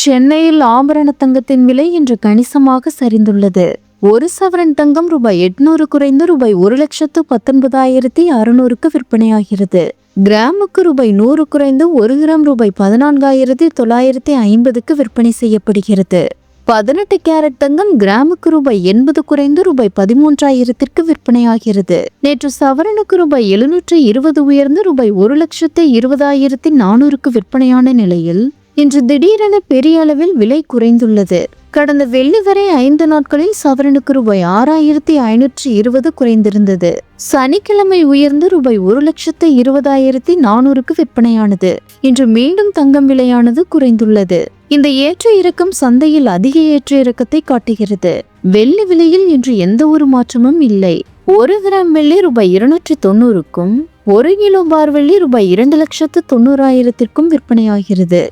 சென்னையில் ஆபரண தங்கத்தின் விலை இன்று கணிசமாக சரிந்துள்ளது. ஒரு சவரன் தங்கம் ரூபாய் 800 குறைந்து ரூபாய் 1,19,600க்கு விற்பனையாகிறது. கிராமுக்கு ரூபாய் 100 குறைந்து 1 கிராம் ரூபாய் 14,950க்கு விற்பனை செய்யப்படுகிறது. 18 கேரட் தங்கம் கிராமுக்கு ரூபாய் 80 குறைந்து ரூபாய் 13,000க்கு விற்பனையாகிறது. நேற்று சவரனுக்கு ரூபாய் 720 உயர்ந்து ரூபாய் 1,20,400க்கு விற்பனையான நிலையில் இன்று திடீரென பெரிய அளவில் விலை குறைந்துள்ளது. கடந்த வெள்ளி வரை 5 நாட்களில் சவரனுக்கு ரூபாய் 6,520 குறைந்திருந்தது. சனிக்கிழமை உயர்ந்து ரூபாய் 1,20,400க்கு விற்பனையானது. இன்று மீண்டும் தங்கம் விலையானது குறைந்துள்ளது. இந்த ஏற்ற இறக்கம் சந்தையில் அதிக ஏற்ற இறக்கத்தை காட்டுகிறது. வெள்ளி விலையில் இன்று எந்த ஒரு மாற்றமும் இல்லை. 1 கிராம் வெள்ளி ரூபாய் 290க்கும் 1 கிலோ பார் வெள்ளி ரூபாய் 2,90,000க்கும் விற்பனையாகிறது.